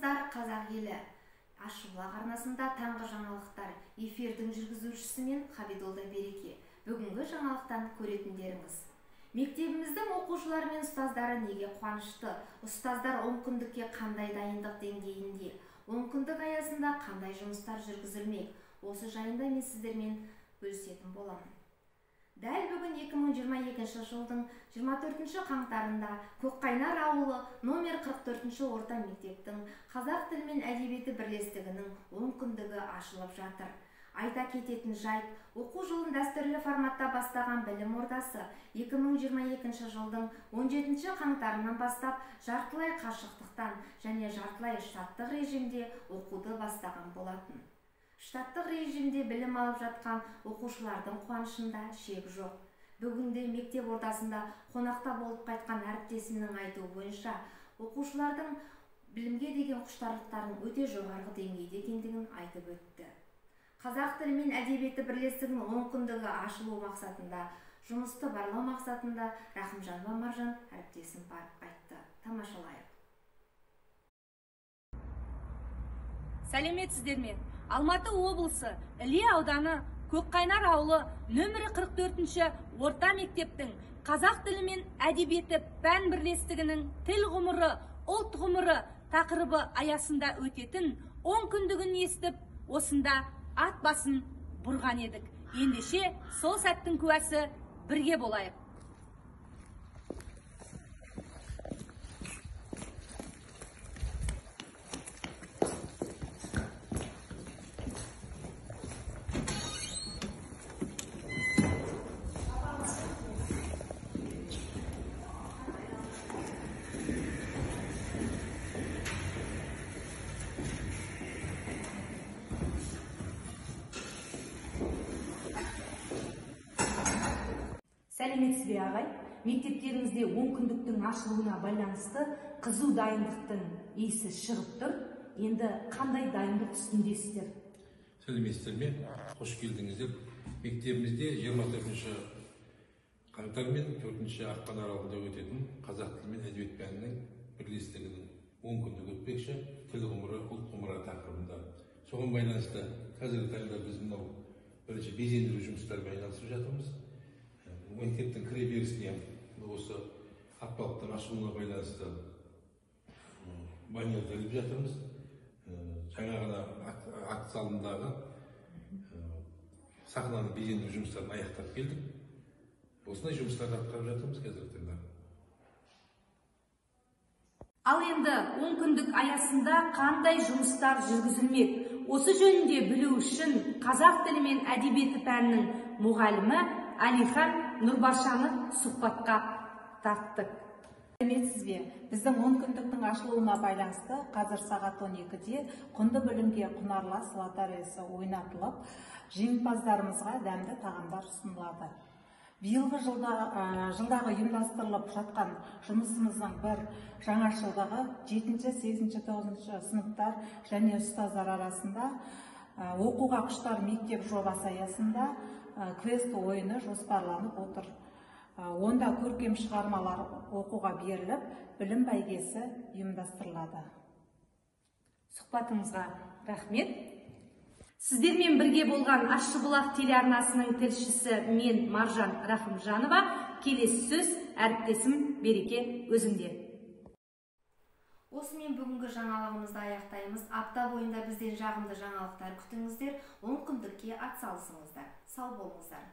Саламатсыздар, қазақ елі. Ашшыбұлақ арнасында таңғы жаңалықтар. Эфирдің жүргізушісі мен Хабидолда Береке. Бүгінгі жаңалықтан көретіндеріңіз. Мектебіміздің оқушылары мен ұстаздары неге қуанышты? Ұстаздар онкүндікке қандай дайындық деңгейінде? Онкүндік аясында қандай жұмыстар жүргізілмек? Осы жайында мен сіздермен бөлісетін боламын. Дәл бүгін 2022 жылдың 24 қаңтарында Көкқайнар ауылы номер 44 орта мектептің қазақ тілі мен әдебиеті бірлестігінің онкүндігі ашылып жатыр. Айта кететін жайт, оқу жылын дәстүрлі форматта бастаған білім ордасы 2022 жылдың 17 қаңтарынан бастап жартылай қашықтықтан және жартылай штаттық режимде оқуды бастаған болатын. Штаттық режимде білім алып жатқан оқушылардың қуанышында шек жоқ. Бүгінде мектеп ордасында қонақта болып қайтқан әріптесімнің айтуы бойынша, оқушылардың білімге деген құштарлықтарын өте жоғарғы деңгейде екендігін айтып өтті. Қазақ тілі мен әдебиеті бірлестігінің онкүндігі ашылу мақсатында, жұмысты барлау мақсатында Рахымжан Маржан әріптесім барып қайтты. Тамашалайық. Сәлеметсіздер ме? Алматы облысы Іле ауданы Көкқайнар ауылы нөмірі 44-ші орта мектептің қазақ тілі мен әдебиеті пән бірлестігінің тіл ғұмыры, ұлт ғұмыры тақырыбы аясында өтетін онкүндігін естіп, осында ат басын бұрған едік. Ендеше сол сәттің куәсі бірге болайық. Сәлеметсіз бе ағай? Мектептеріңізде онкүндіктің ашылуына байланысты қызу дайындықтың иісі шығып тұр. Енді қандай дайындық үстіндесіздер? Сәлеметсіздер ме? Қош келдіңіздер. Мектебімізде 24 қаңтар мен 4 ақпан аралығында өтетін қазақ тілі мен әдебиет пәнінің бірлестігінің онкүндігі өтпекші, тіл ғұмыры, ұлт ғұмыры тақырыбында. Соған байланысты қазіргі таңда біз мынау бірінші безендіру жұмыстарымен айналысып жатырмыз. Мектептің кіре берісіне осы апталықтың ашылуына байланысты баннерді іліп жатырмыз. Жаңа ғана акт залындағы сахнаны безендіру жұмыстарын аяқтап келдік. Осындай жұмыстарды атқарып жатырмыз қазіргі таңда. Ал енді онкүндік аясында қандай жұмыстар жүргізілмек? Осы жөнінде білу үшін қазақ тілі мен әдебиеті пәнінің мұғалімі Әлихан Нұрбашаны сұхбатқа тарттық. Сәлеметсіз бе? Біздің онкүндіктің ашылуына байланысты қазір сағат 12-де құнды білімге құнарлас лотереясы ойнатылып, жеңімпаздарымызға дәмді тағамдар ұсынылады. Биылғы жылдағы ұйымдастырылып жатқан жұмысымыздың бір жаңашылдығы 7, 8, 9 сыныптар және ұстаздар арасында оқуға құштар мектеп жобасы аясында квест ойыны жоспарланып отыр. Онда көркем шығармалар оқуға беріліп, білім бәйгесі ұйымдастырылады. Сұхбатыңызға рахмет. Сіздермен бірге болған Ашшыбұлақ телеарнасының тілшісі мен Маржан Рахымжанова. Келесі сөз әріптесім Береке өзіңде. Осымен бүгінгі жаңалығымызды аяқтаймыз. Апта бойында бізден жағымды жаңалықтар күтіңіздер. Онкүндікке атсалысыңыздар. Сау болыңыздар.